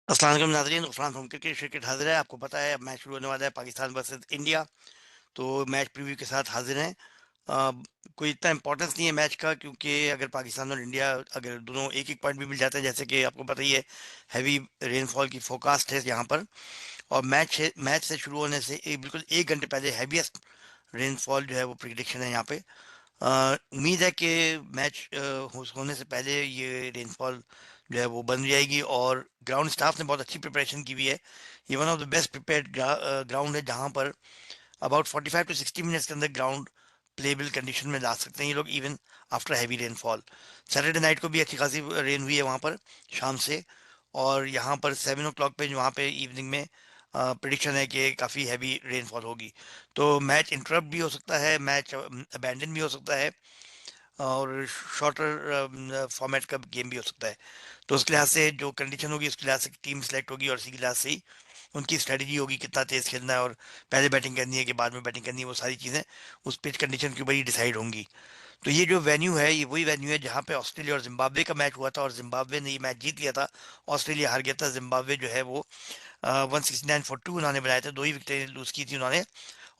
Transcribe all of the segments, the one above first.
अस्सलाम वालेकुम नाज़रीन, ग़ुफ़रान होम क्रिकेट हाज़िर है। आपको पता है अब मैच शुरू होने वाला है पाकिस्तान वर्सेस इंडिया। तो मैच प्रीव्यू के साथ हाज़िर हैं। अ, कोई इतना इम्पोर्टेंस नहीं है मैच का, क्योंकि अगर पाकिस्तान और इंडिया अगर दोनों एक-एक पॉइंट भी मिल जाते हैं, जैसे कि आपको पता ही है हैवी रेनफॉल की फ़ोरकास्ट है यहाँ पर। और मैच से शुरू होने से बिल्कुल 1 घंटे पहले हैवीएस्ट रेनफॉल जो है वो प्रिडिक्शन है यहाँ पे। उम्मीद है कि मैच होने से पहले ये रेनफॉल जो है वो बन जाएगी, और ग्राउंड स्टाफ ने बहुत अच्छी प्रिपरेशन की हुई है। ये one of the best prepared ground है, जहाँ पर अबाउट 45 टू 60 मिनट्स के अंदर ग्राउंड प्लेबल कंडीशन में ला सकते हैं ये लोग, even after heavy rainfall. Saturday night को भी अच्छी खासी रेन हुई है वहाँ पर शाम से। और यहाँ पर 7 o'clock पे वहाँ पे इवनिंग में प्रिडिक्शन है कि काफ़ी हैवी रेनफॉल होगी। तो मैच इंटरप्ट भी हो सकता है, मैच अबैंडन भी हो सकता है, और शॉर्टर फॉर्मेट का गेम भी हो सकता है। तो उसके लिहाज से जो कंडीशन होगी उसके लिहाज से टीम सेलेक्ट होगी, और इसी के लिहाज से ही उनकी स्ट्रेटजी होगी कितना तेज खेलना है, और पहले बैटिंग करनी है कि बाद में बैटिंग करनी है, वो सारी चीज़ें उस पिच कंडीशन के ऊपर ही डिसाइड होंगी। तो ये जो वेन्यू है ये वही वेन्यू है जहाँ पे ऑस्ट्रेलिया और जिम्बाब्वे का मैच हुआ था, और जिम्बाब्वे ने ये मैच जीत लिया था। ऑस्ट्रेलिया हार गया था। जिम्बाब्वे जो है वो 169 for 2 उन्होंने बनाए थे, 2 ही विकेटें लूज की थी उन्होंने,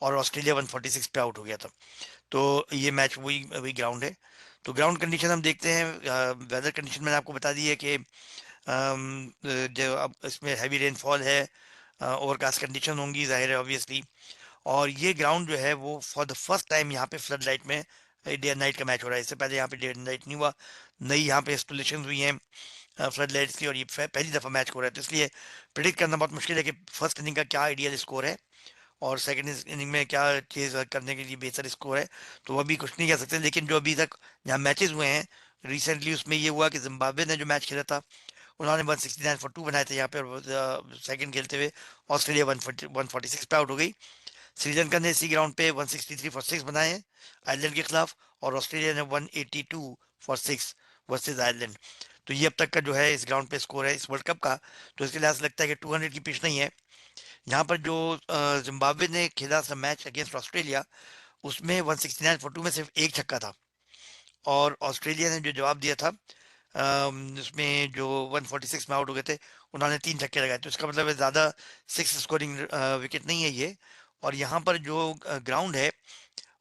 और ऑस्ट्रेलिया 146 पे आउट हो गया था। तो ये मैच वही वही ग्राउंड है। तो ग्राउंड कंडीशन हम देखते हैं। वेदर कंडीशन मैंने आपको बता दी है कि जो अब इसमें हैवी रेनफॉल है, ओवरकास्ट कंडीशन होंगी जाहिर है ऑब्वियसली। और ये ग्राउंड जो है वो फॉर द फर्स्ट टाइम यहाँ पे फ्लड लाइट में डे एंड नाइट का मैच हो रहा है। इससे पहले यहाँ पे डे एंड नाइट नहीं हुआ। नई यहाँ पे इंस्टॉलेशन हुई हैं फ्लड लाइट्स की, और ये पहली दफ़ा मैच हो रहा है। तो इसलिए प्रिडिक्ट करना बहुत मुश्किल है कि फर्स्ट इनिंग का क्या आइडियल स्कोर है, और सेकंड इनिंग में क्या चीज़ करने के लिए बेहतर स्कोर है। तो वो अभी कुछ नहीं कह सकते। लेकिन जो अभी तक यहाँ मैचेस हुए हैं रिसेंटली, उसमें ये हुआ कि जिम्बाब्वे ने जो मैच खेला था उन्होंने 169 for 2 बनाए थे यहाँ पे, और सेकंड खेलते हुए ऑस्ट्रेलिया 146 पे आउट हो गई। श्रीलंका ने इसी ग्राउंड पे 163 for 6 बनाए हैं आयरलैंड के खिलाफ, और ऑस्ट्रेलिया ने 182 for 6 वर्सेज आयरलैंड। तो ये अब तक का जो है इस ग्राउंड पे स्कोर है इस वर्ल्ड कप का। तो इसके लिहाज से लगता है कि 200 की पिच नहीं है। यहाँ पर जो जिम्बाब्वे ने खेला था मैच अगेंस्ट ऑस्ट्रेलिया, उसमें 169 for 2 में सिर्फ एक छक्का था, और ऑस्ट्रेलिया ने जो जवाब दिया था उसमें जो 146 में आउट हो गए थे, उन्होंने 3 छक्के लगाए। तो इसका मतलब है ज़्यादा सिक्स स्कोरिंग विकेट नहीं है ये। और यहाँ पर जो ग्राउंड है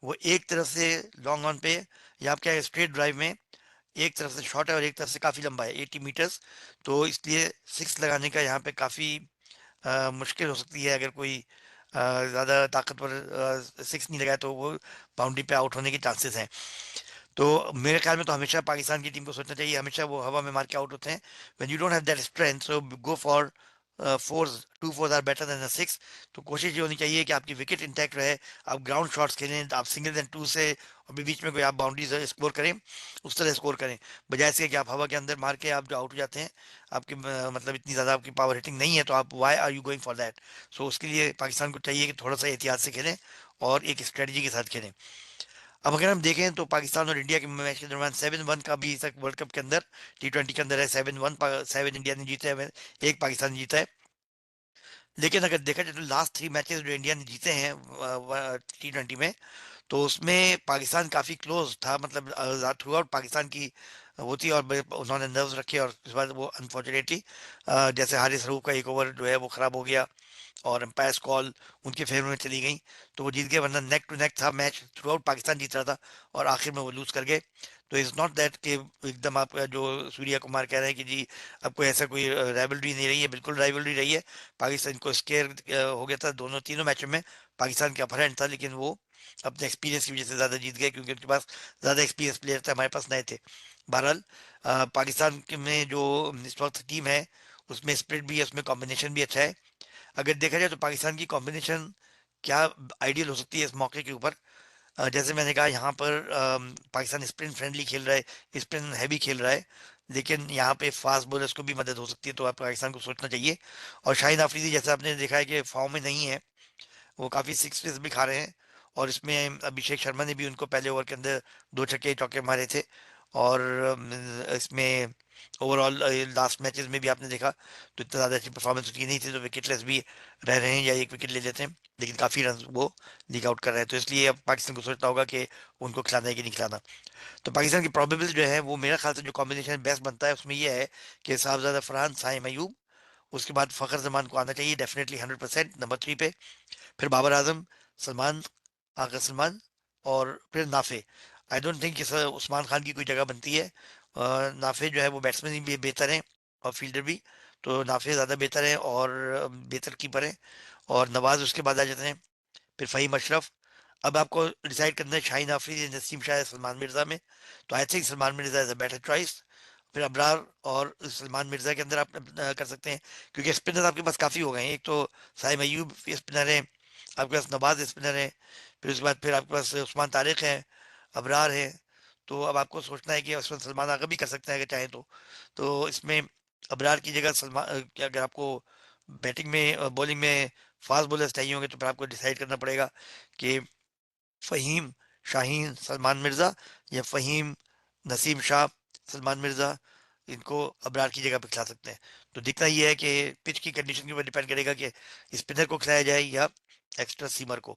वो एक तरफ से लॉन्ग ऑन पे, या आप क्या स्ट्रेट ड्राइव में एक तरफ से शॉर्ट है और एक तरफ से काफ़ी लंबा है 80 मीटर्स। तो इसलिए सिक्स लगाने का यहाँ पे काफ़ी मुश्किल हो सकती है। अगर कोई ज़्यादा ताकतवर सिक्स नहीं लगाए तो वो बाउंड्री पे आउट होने के चांसेस हैं। तो मेरे ख्याल में तो हमेशा पाकिस्तान की टीम को सोचना चाहिए, हमेशा वो हवा में मार के आउट होते हैं। When you don't have that strength, so go for fours. 2 4 are better than a six. तो कोशिश ये होनी चाहिए कि आपकी विकेट इंटैक्ट रहे, आप ग्राउंड शॉट्स खेलें, आप सिंगल एंड टू से और भी बीच में कोई आप बाउंड्रीज स्कोर करें, उस तरह स्कोर करें, बजाय इसके कि आप हवा के अंदर मार के आप जो आउट हो जाते हैं। आपकी मतलब इतनी ज़्यादा आपकी पावर हिटिंग नहीं है, तो आप why are you going for that. So उसके लिए पाकिस्तान को चाहिए कि थोड़ा सा एहतियात से खेलें और एक स्ट्रेटजी के साथ खेलें। अब अगर हम देखें तो पाकिस्तान और इंडिया के मैच के दरमियान 7-1 का भी तक वर्ल्ड कप के अंदर T20 के अंदर है। 7-1 7 इंडिया ने जीते हैं, एक पाकिस्तान जीता है। लेकिन अगर देखा जाए तो लास्ट 3 मैचेस जो इंडिया ने जीते हैं T20 में, तो उसमें पाकिस्तान काफ़ी क्लोज था। मतलब थ्रू आउट पाकिस्तान की वो थी, और उन्होंने नर्व्स रखे, और उसके बाद वो अनफॉर्चुनेटली जैसे हारिस रऊफ का एक ओवर जो है वो ख़राब हो गया, और एम्पायर्स कॉल उनके फेवर में चली गई, तो वो जीत गए। वरना नेक टू नेक था मैच, थ्रू आउट पाकिस्तान जीत रहा था, और आखिर में वो लूज कर गए। तो इट्स नॉट दैट कि एकदम आप जो सूर्या कुमार कह रहे हैं कि जी अब कोई ऐसा कोई राइवलरी नहीं रही है, बिल्कुल राइवलरी रही है। पाकिस्तान को स्केयर हो गया था दोनों तीनों मैचों में, पाकिस्तान का अपर हैंड था, लेकिन वो अपने एक्सपीरियंस की वजह से ज़्यादा जीत गए, क्योंकि उनके पास ज़्यादा एक्सपीरियंस प्लेयर थे, हमारे पास नए थे। बहरहाल पाकिस्तान में जो इस वक्त टीम है उसमें स्प्रिट भी है, उसमें कॉम्बिनेशन भी अच्छा है। अगर देखा जाए तो पाकिस्तान की कॉम्बिनेशन क्या आइडियल हो सकती है इस मौके के ऊपर। जैसे मैंने कहा यहाँ पर पाकिस्तान स्पिन फ्रेंडली खेल रहा है, स्पिन हैवी खेल रहा है, लेकिन यहाँ पे फास्ट बॉलर्स को भी मदद हो सकती है, तो आप पाकिस्तान को सोचना चाहिए। और शाहिद आफरीदी जैसे आपने देखा है कि फॉर्म में नहीं है, वो काफ़ी सिक्सेस भी खा रहे हैं। और इसमें अभिषेक शर्मा ने भी उनको पहले ओवर के अंदर 2 छक्के चौके मारे थे। और इसमें ओवरऑल लास्ट मैचेस में भी आपने देखा तो इतना ज़्यादा अच्छी परफॉर्मेंस उनकी नहीं थी, तो विकेटलेस भी रह रहे हैं या एक विकेट ले लेते हैं, लेकिन काफ़ी रन वो लीक आउट कर रहे हैं। तो इसलिए अब पाकिस्तान को सोचना होगा कि उनको खिलाना है कि नहीं खिलाना। तो पाकिस्तान की प्रोबेबल जो है वो मेरा ख्याल से जो कॉम्बिनेशन बेस्ट बनता है उसमें यह है कि साहबजादा फरहान, साइम अयूब, उसके बाद फ़खर ज़मान को आना चाहिए डेफिनेटली 100% नंबर 3 पे। फिर बाबर आजम, सलमान, आगा सलमान और फिर नाफे। आई डोंट थिंक इस उस्मान खान की कोई जगह बनती है। नाफे जो है वो बैट्समैन भी बेहतर हैं और फील्डर भी, तो नाफे ज़्यादा बेहतर है और बेहतर कीपर है। और नवाज उसके बाद आ जाते हैं, फिर फ़हीम अशरफ। अब आपको डिसाइड करना है शाहीन आफरीदी, नसीम शाह, सलमान मिर्जा में। तो I think Salman Mirza is a better choice. फिर अबरार और सलमान मिर्जा के अंदर आप कर सकते हैं, क्योंकि स्पिनर आपके पास काफ़ी हो गए हैं। एक तो साइम अयूब स्पिनर है आपके पास, नवाज स्पिनर है, फिर उसके बाद फिर आपके पास उस्मान तारिक है, अबरार है। तो अब आपको सोचना है कि उसमें सलमान आगा भी कर सकते हैं अगर चाहें तो इसमें अबरार की जगह सलमान अगर आपको बैटिंग में बॉलिंग में फास्ट बॉलर्स चाहिए होंगे तो फिर आपको डिसाइड करना पड़ेगा कि फ़हीम, शाहीन, सलमान मिर्ज़ा, या फ़हीम, नसीम शाह, सलमान मिर्ज़ा, इनको अबरार की जगह पे खिला सकते हैं। तो दिखना ये है कि पिच की कंडीशन के ऊपर डिपेंड करेगा कि स्पिनर को खिलाया जाए या एक्स्ट्रा सीमर को।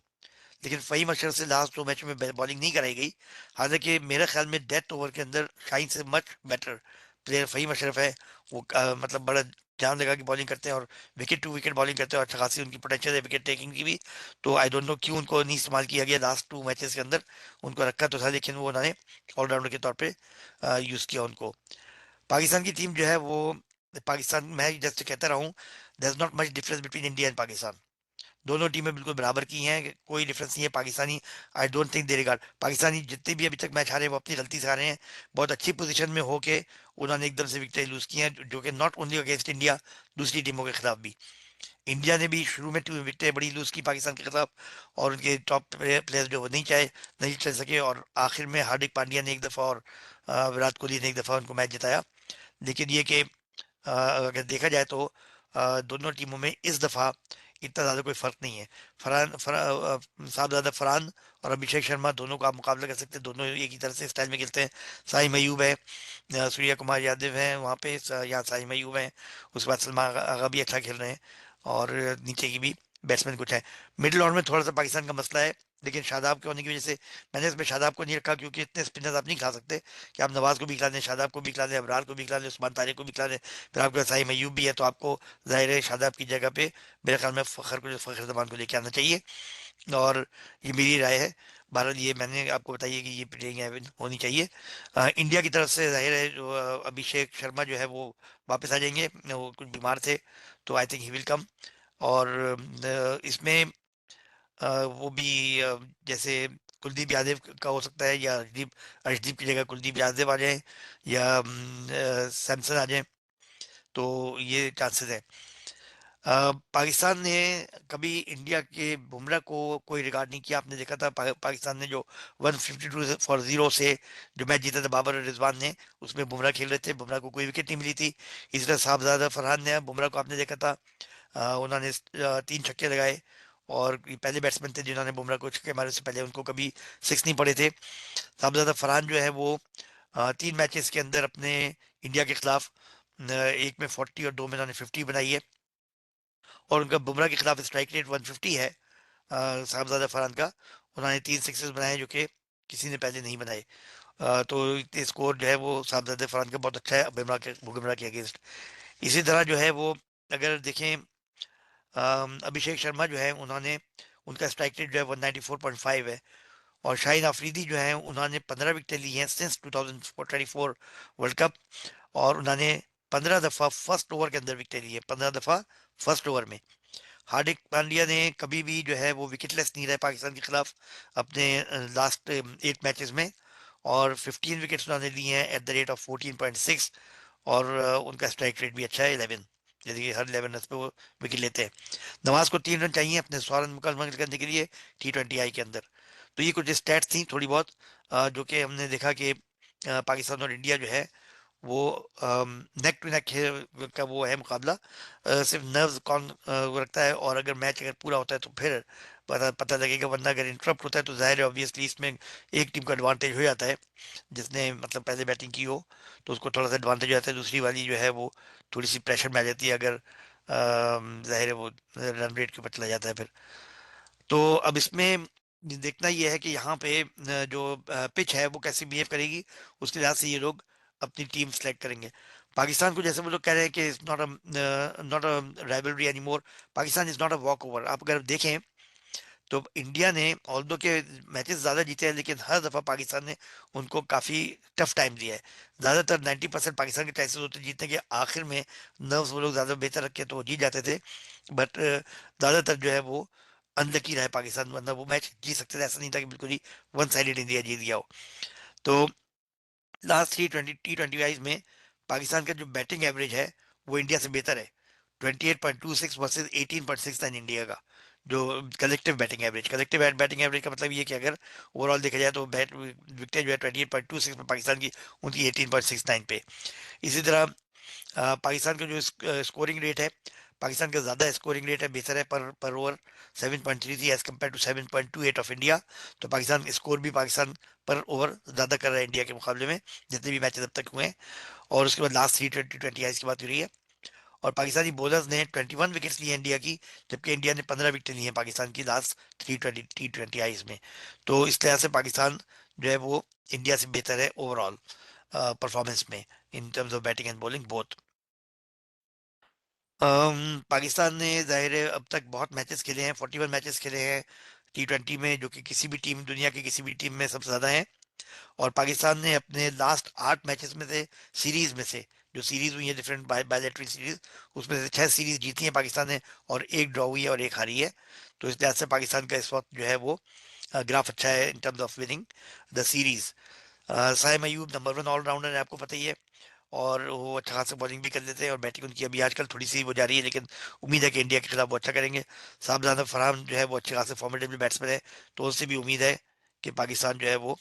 लेकिन फ़हीम अशरफ से लास्ट 2 मैच में बॉलिंग नहीं कराई गई। हालांकि मेरे ख्याल में डेथ ओवर के अंदर शाहीन से much better player Faheem Ashraf है। वो मतलब बड़ा ध्यान लगा कि बॉलिंग करते हैं और विकेट टू विकेट बॉलिंग करते हैं और अच्छा खासी उनकी पोटेंशियल है विकेट टेकिंग की भी। तो आई डोंट नो क्यों उनको नहीं इस्तेमाल किया गया लास्ट 2 मैचेस के अंदर। उनको रखा तो था लेकिन वो उन्होंने ऑलराउंडर के तौर पे यूज़ किया उनको। पाकिस्तान की टीम जो है वो, पाकिस्तान, मैं जैसे कहता रहा हूँ, there is not much difference between India and Pakistan. दोनों टीमें बिल्कुल बराबर की हैं, कोई डिफरेंस नहीं है। Pakistani, I don't think they regard, Pakistani जितने भी अभी तक मैच हारे हैं वो अपनी गलती से हारे हैं। बहुत अच्छी पोजीशन में होके उन्होंने एकदम से विकेट लूज की हैं, जो कि नॉट ओनली अगेंस्ट इंडिया, दूसरी टीमों के खिलाफ भी। इंडिया ने भी शुरू में 2 विकेटें बड़ी लूज की पाकिस्तान के खिलाफ, और उनके टॉप प्लेयर्स जो वो नहीं चल सके, और आखिर में हार्दिक पांड्या ने एक दफ़ा और विराट कोहली ने एक दफ़ा उनको मैच जिताया। लेकिन ये कि अगर देखा जाए तो दोनों टीमों में इस दफ़ा इतना ज़्यादा कोई फ़र्क नहीं है। साहबजादा फरहान और अभिषेक शर्मा दोनों का आप मुकाबला कर सकते हैं, दोनों एक ही तरह से स्टाइल में खेलते हैं। साई मयूब है, सूर्या कुमार यादव हैं वहाँ पे, यहाँ साई मयूब हैं। उसके बाद सलमान आगा आगा भी अच्छा खेल रहे हैं, और नीचे की भी बैट्समैन कुछ है। मिडिल ऑर्डर में थोड़ा सा पाकिस्तान का मसला है, लेकिन शादाब के होने की वजह से मैंने इसमें शादाब को नहीं रखा, क्योंकि इतने स्पिनर्स आप नहीं खिला सकते कि आप नवाज को भी खिला दें, शादाब को भी खिला दें, अबरार को भी खिला दें, उस्मान तारिक को भी खिला दें। फिर आपके पास साई मयूब भी है, तो आपको जाहिर है शादाब की जगह पे मेरे ख्याल में फ़खर जमान को लेके आना चाहिए। और ये मेरी राय है। बहरहाल ये मैंने आपको बताई है कि ये प्लेइंग 11 होनी चाहिए। इंडिया की तरफ से जाहिर है जो अभिषेक शर्मा जो है वो वापस आ जाएंगे, वो कुछ बीमार थे, तो I think he will come. और इसमें वो भी जैसे कुलदीप यादव का हो सकता है, या अर्शदीप की जगह कुलदीप यादव आ जाए, या सैमसन आ जाए, तो ये चांसेस है। पाकिस्तान ने कभी इंडिया के बुमराह को कोई रिकॉर्ड नहीं किया। आपने देखा था पाकिस्तान ने जो 152 फॉर 0 से जो मैच जीता था बाबर और रिजवान ने, उसमें बुमराह खेल रहे थे, बुमराह को कोई विकेट नहीं मिली थी। इस तरह साहबजादा फरहान ने, बुमराह को आपने देखा था, उन्होंने 3 छक्के लगाए, और ये पहले बैट्समैन थे जिन्होंने बुमराह को छक्के मारे, उससे पहले उनको कभी 6 नहीं पड़े थे। साहबजादा फरहान जो है वो 3 मैचेस के अंदर अपने इंडिया के खिलाफ, एक में 40 और 2 में उन्होंने 50 बनाई है, और उनका बुमराह के खिलाफ स्ट्राइक रेट 150 है साहबजादा फरहान का। उन्होंने 3 सिक्सेस बनाए जो कि किसी ने पहले नहीं बनाए। तो स्कोर जो है वो साहबजादा फरहान का बहुत अच्छा है बुमराह के अगेंस्ट। इसी तरह जो है वो, अगर देखें, अभिषेक शर्मा जो है उन्होंने, उनका स्ट्राइक रेट जो है 194.5 है। और शाहिद आफरीदी जो है उन्होंने 15 विकेटें ली हैं सिंस 2024 वर्ल्ड कप, और उन्होंने 15 दफ़ा फर्स्ट ओवर के अंदर विकेट ली है, 15 दफ़ा फर्स्ट ओवर में। हार्दिक पांड्या ने कभी भी जो है वो विकेटलेस नहीं रहे पाकिस्तान के खिलाफ अपने लास्ट 8 मैचेस में, और 15 विकेट्स उन्होंने ली हैं एट द रेट ऑफ 14.6। और उनका स्ट्राइक रेट भी अच्छा है 11, यदि हर 11 रन पे वो विकेट लेते हैं। नवाज को 3 रन चाहिए अपने 100 रन मुकम्मल करने के लिए T20I के अंदर। तो ये कुछ स्टैट्स थी थोड़ी बहुत, जो कि हमने देखा कि पाकिस्तान और इंडिया जो है वो नेक टू नेक का वो है मुकाबला। सिर्फ नर्व्स कौन वो रखता है, और अगर मैच अगर पूरा होता है तो फिर पता पता लगेगा, वरना अगर इंटरप्ट होता है तो जाहिर है ऑब्वियसली इसमें एक टीम का एडवांटेज हो जाता है, जिसने मतलब पहले बैटिंग की हो तो उसको थोड़ा सा एडवांटेज हो जाता है, दूसरी वाली जो है वो थोड़ी सी प्रेशर में आ जाती है अगर जाहिर है वो रन रेट के ऊपर चला जाता है फिर। तो अब इसमें देखना ये है कि यहाँ पे जो पिच है वो कैसे बिहेव करेगी, उसके लिहाज से ये लोग अपनी टीम सेलेक्ट करेंगे। पाकिस्तान को जैसे वो लोग कह रहे हैं कि not a rivalry any more, Pakistan is not a walk over. आप अगर देखें तो इंडिया ने ऑल्दो के मैचेस ज्यादा जीते हैं, लेकिन हर दफा पाकिस्तान ने उनको काफी टफ टाइम दिया है। ज्यादातर 90% पाकिस्तान के चांसेस होते हैं जीतने के, आखिर में नर्व्स वो लोग ज्यादा बेहतर रखे तो वो जीत जाते थे। बट ज्यादातर जो है वो अनलकी रहा है पाकिस्तान, वरना वो मैच जीत सकते थे। ऐसा नहीं था कि बिल्कुल ही वन साइडेड इंडिया जीत गया हो। तो लास्ट 3 T20 वाइज में पाकिस्तान का जो बैटिंग एवरेज है वो इंडिया से बेहतर है। 28.26 वर्सेज 18.69 इंडिया का। जो कलेक्टिव बैटिंग एवरेज का मतलब ये कि अगर ओवरऑल देखा जाए तो बैट विकेट जो है 28.26 में पाकिस्तान की, उनकी 18.69 पे। इसी तरह पाकिस्तान का जो स्कोरिंग रेट है, पाकिस्तान का ज्यादा स्कोरिंग रेट है, बेहतर है पर over 7.33 as compare to 7.28 of India. तो पाकिस्तान स्कोर भी पाकिस्तान पर ओवर ज्यादा कर रहा है इंडिया के मुकाबले में, जितने भी मैचेस अब तक हुए हैं। और उसके बाद लास्ट 3 T20 आईज की बात हो रही है, और पाकिस्तानी बॉलर्स ने 21 विकेट्स लिए हैं इंडिया की, जबकि इंडिया ने 15 विकेट ली हैं पाकिस्तान की लास्ट 3 T20 आईज में। तो इस तरह से पाकिस्तान जो है वो इंडिया से बेहतर है ओवरऑल परफॉर्मेंस में, इन terms of batting and bowling both. Pakistan ने जाहिर है अब तक बहुत मैचेस खेले हैं, 41 मैचेस खेले हैं T20 में, जो कि किसी भी टीम, दुनिया की किसी भी टीम में सबसे ज्यादा है। और पाकिस्तान ने अपने लास्ट 8 मैचेस में से, सीरीज में से, जो सीरीज हुई है डिफरेंट बायलैटरल सीरीज, उसमें से 6 सीरीज जीती है पाकिस्तान ने, और एक ड्रॉ हुई है और एक हारी है। तो इस लिहाज से पाकिस्तान का इस वक्त जो है वो ग्राफ अच्छा है in terms of winning the series. Saim Ayub number 1 allrounder है, आपको पता ही है। और वो अच्छा खासा बॉलिंग भी कर लेते हैं, और बैटिंग उनकी अभी आजकल थोड़ी सी वो जा रही है, लेकिन उम्मीद है कि इंडिया के खिलाफ वो अच्छा करेंगे। साबजादा फरहान जो है वो अच्छे खासे फॉर्मेडेबल बैट्समैन है, तो उससे भी उम्मीद है कि पाकिस्तान जो है वो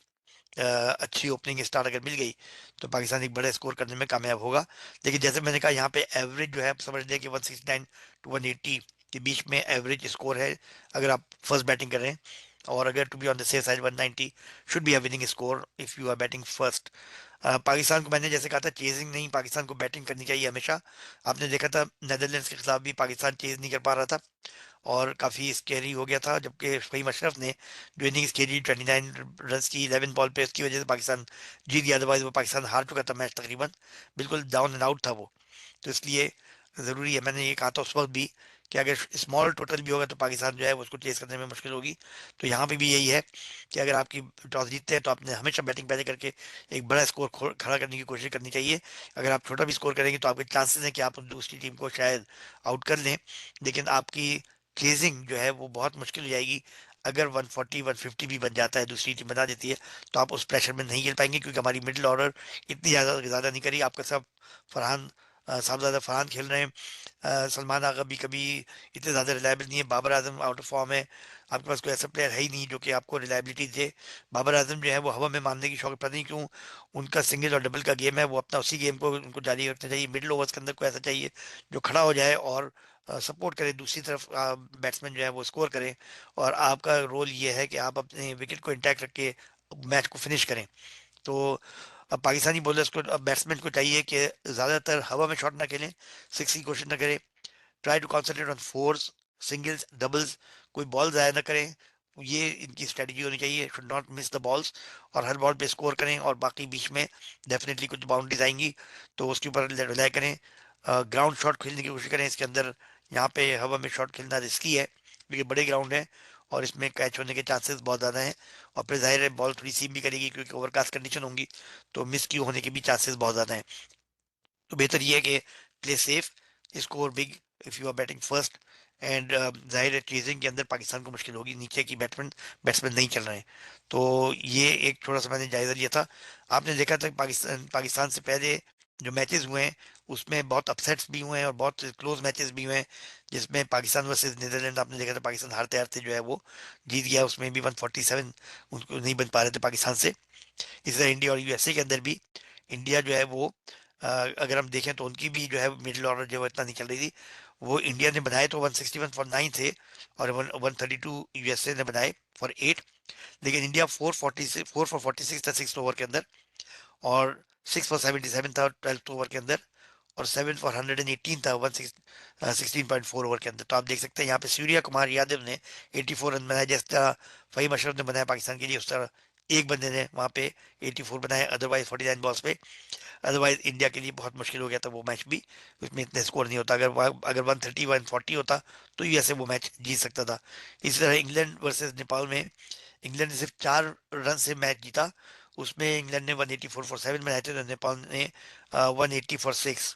अच्छी ओपनिंग स्टार्ट अगर मिल गई तो पाकिस्तान एक बड़ा स्कोर करने में कामयाब होगा। लेकिन जैसे मैंने कहा, यहाँ पे एवरेज जो है, आप समझ लें कि 169 टू 180 के बीच में एवरेज स्कोर है अगर आप फर्स्ट बैटिंग कर रहे हैं। और अगर to be on the safe side 190 should be a winning score if you are batting first. Pakistan को मैंने जैसे कहा था चेजिंग नहीं, पाकिस्तान को बैटिंग करनी चाहिए हमेशा। आपने देखा था नेदरलैंड्स के खिलाफ भी पाकिस्तान चेज नहीं कर पा रहा था और काफी स्केरी हो गया था, जबकि फहीम अशरफ ने जो इनिंग्स खेली 29 रन की 11 बॉल पे, उसकी वजह से पाकिस्तान जीत गया। अदरवाइज वो पाकिस्तान हार चुका था मैच तकरीबन, बिल्कुल डाउन एंड आउट था वो। तो इसलिए ज़रूरी है, मैंने ये कहा था उस वक्त भी, कि अगर स्मॉल टोटल भी होगा तो पाकिस्तान जो है वो उसको चेस करने में मुश्किल होगी। तो यहाँ पे भी यही है कि अगर आपकी टॉस जीतते हैं तो आपने हमेशा बैटिंग पहले करके एक बड़ा स्कोर खड़ा करने की कोशिश करनी चाहिए। अगर आप छोटा भी स्कोर करेंगे तो आपके चांसेस हैं कि आप दूसरी टीम को शायद आउट कर लें, लेकिन आपकी चेजिंग जो है वो बहुत मुश्किल हो जाएगी। अगर 140 150 भी बन जाता है, दूसरी टीम बना देती है, तो आप उस प्रेशर में नहीं खेल पाएंगे, क्योंकि हमारी मिडिल ऑर्डर इतनी ज़्यादा ज़्यादा नहीं करी। आपका सब फरहान साहबजादा फरहान खेल रहे हैं, सलमान आगा भी कभी इतने ज़्यादा रिलायबल नहीं है, Babar Azam out of form है। आपके पास कोई ऐसा प्लेयर है ही नहीं जो कि आपको रिलायबिलिटी दे। बाबर आजम जो है वो हवा में मारने की शौक, पता नहीं क्यों, उनका सिंगल और डबल का गेम है, वो अपना उसी गेम को उनको जारी रखना चाहिए। मिडिल ओवर्स के अंदर कोई ऐसा चाहिए जो खड़ा हो जाए और सपोर्ट करे, दूसरी तरफ बैट्समैन जो है वो स्कोर करें, और आपका रोल ये है कि आप अपने विकेट को इंटैक्ट रख के मैच को फिनिश करें। तो अब पाकिस्तानी बॉलर्स को, अब बैट्समैन को चाहिए कि ज़्यादातर हवा में शॉट ना खेलें, सिक्स की कोशिश ना करें। Try to concentrate on fours, singles, doubles, कोई बॉल ज़ाया ना करें। ये इनकी स्ट्रेटजी होनी चाहिए, should not miss the balls, और हर बॉल पे स्कोर करें। और बाकी बीच में डेफिनेटली कुछ बाउंड्रीज आएंगी तो उसके ऊपर रिलाई करें। ग्राउंड शॉट खेलने की कोशिश करें इसके अंदर। यहाँ पे हवा में शॉट खेलना रिस्की है, क्योंकि बड़े ग्राउंड है और इसमें कैच होने के चांसेस बहुत ज़्यादा हैं। और फिर जाहिर है बॉल थोड़ी सीम भी करेगी, क्योंकि ओवरकास्ट कंडीशन होंगी, तो मिस क्यू होने के भी चांसेस बहुत ज़्यादा हैं। तो बेहतर ये है कि play safe, score big if you are batting first. And जाहिर है चेजिंग के अंदर पाकिस्तान को मुश्किल होगी, नीचे की बैट्समैन नहीं चल रहे हैं। तो ये एक थोड़ा सा मैंने जायजा लिया था। आपने देखा था पाकिस्तान पाकिस्तान से पहले जो मैचेस हुए हैं उसमें बहुत अपसेट्स भी हुए हैं और बहुत क्लोज मैचेस भी हुए हैं, जिसमें पाकिस्तान वर्सेस नीदरलैंड आपने देखा था, पाकिस्तान हारते हारते जो है वो जीत गया, उसमें भी 147 उनको नहीं बन पा रहे थे पाकिस्तान से। इसी तरह इंडिया और यूएसए के अंदर भी इंडिया जो है वो अगर हम देखें तो उनकी भी जो है मिडिल ऑर्डर जो है इतना नहीं चल रही थी। वो इंडिया ने बनाए तो 161 फॉर 9 थे, और 132 यूएसए ने बनाए फॉर 8। लेकिन इंडिया 4 फॉर 46 था 6 ओवर के अंदर, और 6 फॉर 77 था 12 ओवर के अंदर, और 7 फॉर 118 था 16.4 ओवर के अंदर। तो आप देख सकते हैं यहाँ पे सूर्या कुमार यादव ने 84 रन बनाए, जिस तरह फहीम अशरफ ने बनाया पाकिस्तान के लिए, उस तरह एक बंदे ने वहां पे 84 बनाए, अदरवाइज 49 बॉल्स पे। अदरवाइज इंडिया के लिए बहुत मुश्किल हो गया था वो मैच भी, उसमें इतने स्कोर नहीं होता। अगर 130 140 होता तो यूएसए वो मैच जीत सकता था। इसी तरह इंग्लैंड वर्सेस नेपाल में इंग्लैंड ने सिर्फ 4 रन से मैच जीता। उसमें इंग्लैंड ने 184 फॉर 7 बनाए थे, तो नेपाल ने 180 फॉर 6।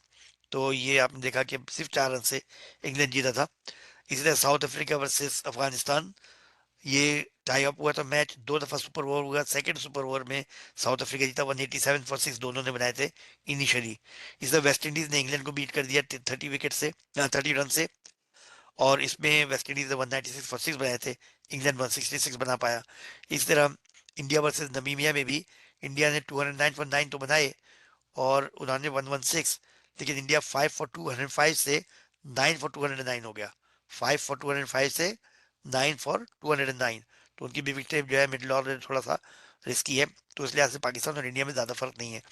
तो ये आपने देखा कि सिर्फ 4 रन से इंग्लैंड जीता था। इसी तरह साउथ अफ्रीका वर्सेस अफगानिस्तान, ये टाई अप हुआ था मैच, 2 दफा सुपर ओवर हुआ। सेकंड सुपर ओवर में साउथ अफ्रीका जीता 187 फॉर 6, दोनों ने बनाए थे इनिशियली। इस तरह वेस्ट इंडीज ने इंग्लैंड को बीट कर दिया 30 विकेट से, 30 रन से। और इसमें वेस्ट इंडीज ने 196 फॉर 6 बनाए थे, इंग्लैंड 166 बना पाया। इस तरह इंडिया वर्सेस नमीबिया में भी इंडिया ने 209 फॉर 9 तो बनाए, और उन्होंने 116, लेकिन इंडिया 5 फॉर 205 से 9 फॉर 209 हो गया। 5 फॉर 205 से 9 फॉर 209, तो उनकी भी विकेट जो है मिडिल ऑर्डर थोड़ा सा रिस्की है। तो इस लिहाज से पाकिस्तान और इंडिया में ज्यादा फर्क नहीं है।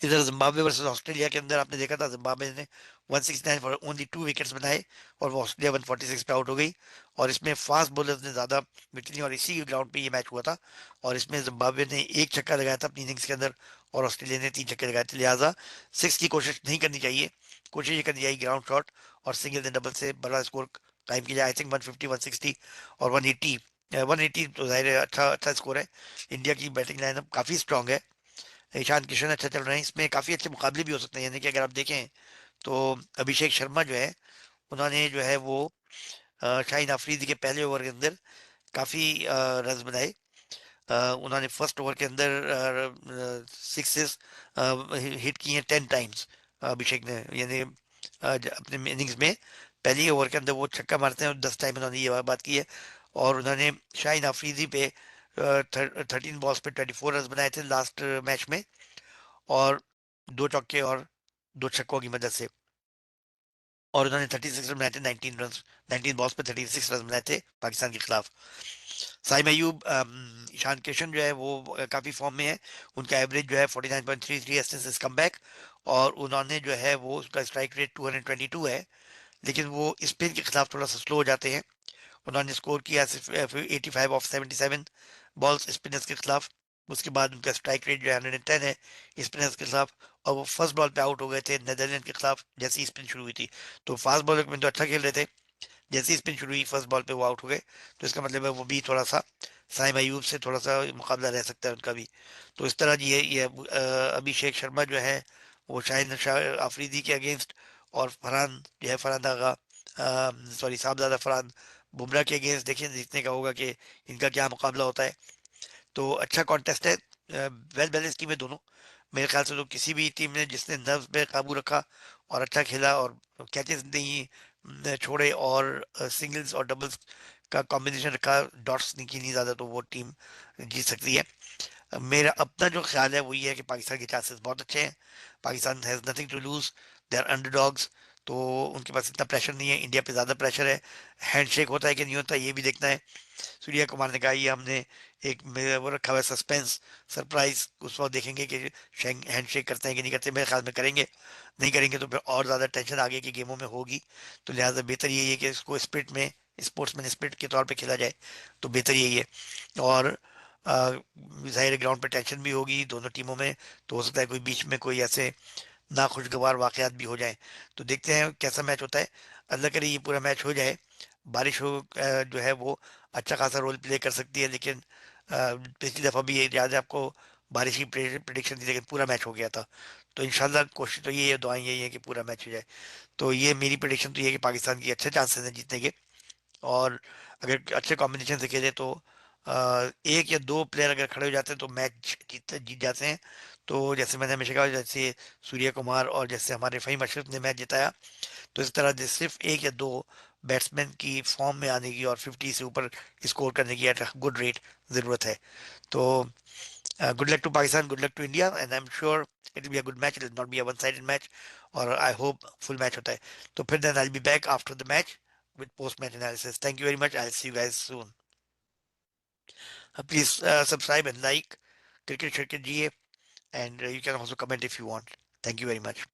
इधर जिम्बाब्वे वर्सेस ऑस्ट्रेलिया के अंदर आपने देखा था, जिम्बाब्वे ने 169 फॉर ओनली 2 विकेट्स बनाए, और वो ऑस्ट्रेलिया 146 पे आउट हो गई। और इसमें फास्ट बॉलर्स ने ज्यादा विकेट ली, और इसी ग्राउंड पे ये मैच हुआ था। और इसमें जिम्बाब्वे ने एक छक्का लगाया था अपनी इनिंग्स के अंदर, और ऑस्ट्रेलिया ने 3 छक्के लगाए थे। लिहाजा 6 की कोशिश नहीं करनी चाहिए, कोशिश ये करनी चाहिए ग्राउंड शॉट और सिंगल या डबल से बड़ा स्कोर टाइम की जाए। आई थिंक 150 160 और 180, 180 तो जाहिर है अच्छा अच्छा स्कोर है। इंडिया की बैटिंग लाइनअप काफी स्ट्रांग है, ईशान किशन अच्छा चल रहे हैं, इसमें काफी अच्छे मुकाबले भी हो सकते हैं। यानी कि अगर आप देखें तो अभिषेक शर्मा जो है, उन्होंने जो है वो शाहिन अफरीदी के पहले ओवर के अंदर काफी रन बनाए। उन्होंने फर्स्ट ओवर के अंदर 6 हिट किए 10 टाइम्स अभिषेक ने। यानी अपने इनिंग्स में पहली ओवर के अंदर वो छक्का मारते हैं, और 10 टाइम उन्होंने ये बात की है। और उन्होंने शाहिन अफरीदी पे 13 बॉल्स पे 24 रन बनाए थे लास्ट मैच में, और 2 चौके और 2 छक्कों की मदद से। और उन्होंने 36 रन बनाए थे, 19 रन, 19 बॉल्स पे 36 रन बनाए थे पाकिस्तान के खिलाफ। साइम अयूब, ईशान किशन जो है वो काफी फॉर्म में है। उनका एवरेज जो है 49.33 एज कम बैक, और उन्होंने जो है वो उसका स्ट्राइक रेट 222 है। लेकिन वो स्पिन के खिलाफ थोड़ा सा स्लो हो जाते हैं। उन्होंने स्कोर किया सिर्फ 85 ऑफ 77 बॉल्स स्पिनर्स के खिलाफ। उसके बाद उनका स्ट्राइक रेट जो है 110 है स्पिनर्स के खिलाफ। और वो फर्स्ट बॉल पे आउट हो गए थे नेदरलैंड के खिलाफ जैसे ही स्पिन शुरू हुई थी। तो फास्ट बॉलर में तो अच्छा खेल रहे थे, जैसे ही स्पिन शुरू हुई फर्स्ट बॉल पे वो आउट हो गए। तो इसका मतलब है वो भी थोड़ा सा साइम अयूब से थोड़ा सा मुकाबला रह सकता है उनका भी। तो इस तरह ये अभिषेक शर्मा जो है वो शाहिद अफरीदी के अगेंस्ट, और फरहान जो है फरहान आगा, सॉरी साहबजादा फरहान बुमराह के अगेंस्ट देखिए जीतने का होगा कि इनका क्या मुकाबला होता है। तो अच्छा कॉन्टेस्ट है, वेल बैलेंस टीम है दोनों। मेरे ख्याल से तो किसी भी टीम ने जिसने नर्व्स पे काबू रखा और अच्छा खेला और कैचेस नहीं छोड़े, और सिंगल्स और डबल्स का कॉम्बिनेशन रखा, डॉट्स नहीं की नहीं ज्यादा, तो वो टीम जीत सकती है। मेरा अपना जो ख्याल है वो ये है कि पाकिस्तान के चांसेस बहुत अच्छे हैं। Pakistan has nothing to lose, they are underdogs. तो उनके पास इतना प्रेशर नहीं है, इंडिया पे ज्यादा प्रेशर है। हैंडशेक होता है कि नहीं होता ये भी देखना है। सूर्या कुमार ने कहा ये हमने एक वो रखा हुआ है सस्पेंस, सरप्राइज, उस वक्त देखेंगे कि हैंडशेक करते हैं कि नहीं करते। मेरे ख्याल में करेंगे, नहीं करेंगे तो फिर और ज्यादा टेंशन आगे की गेमों में होगी। तो लिहाजा बेहतर यही है कि इसको स्पिरिट में, स्पोर्ट्समैन स्पिरिट के तौर पे खेला जाए, तो बेहतर यही है। और जाहिर ग्राउंड पे टेंशन भी होगी दोनों टीमों में, तो हो सकता है कोई बीच में कोई ऐसे नाखुशगवार वाकयात भी हो जाए। तो देखते हैं कैसा मैच होता है। अल्लाह करे ये पूरा मैच हो जाए। बारिश हो जो है वो अच्छा खासा रोल प्ले कर सकती है, लेकिन पिछली दफा भी ये याद है आपको, बारिश की प्रिडिक्शन थी लेकिन पूरा मैच हो गया था। तो इंशाल्लाह कोशिश तो यही है, दुआएं यही है कि पूरा मैच हो जाए। तो ये मेरी प्रिडिक्शन तो ये है कि पाकिस्तान की अच्छे चांसेस हैं जीतने के। और अगर अच्छे कॉम्बिनेशन से खेले तो एक या दो प्लेयर अगर खड़े हो जाते हैं तो मैच जीत जाते हैं। तो जैसे मैंने हमेशा कहा, जैसे सूर्य कुमार और जैसे हमारे फहीम अशरफ ने मैच जिताया, तो इस तरह से सिर्फ एक या दो बैट्समैन की फॉर्म में आने की और 50 से ऊपर स्कोर करने की एट गुड रेट जरूरत है। तो good luck to Pakistan, good luck to India, and I am sure it will be a good match, it will not be a one sided match. और आई होप फुल मैच होता है। तो फिर then I be back after the match with post-match analysis. Thank you very much. I'll see you guys soon. Please subscribe and like Cricket Cricket GA, and you can also comment if you want. Thank you very much.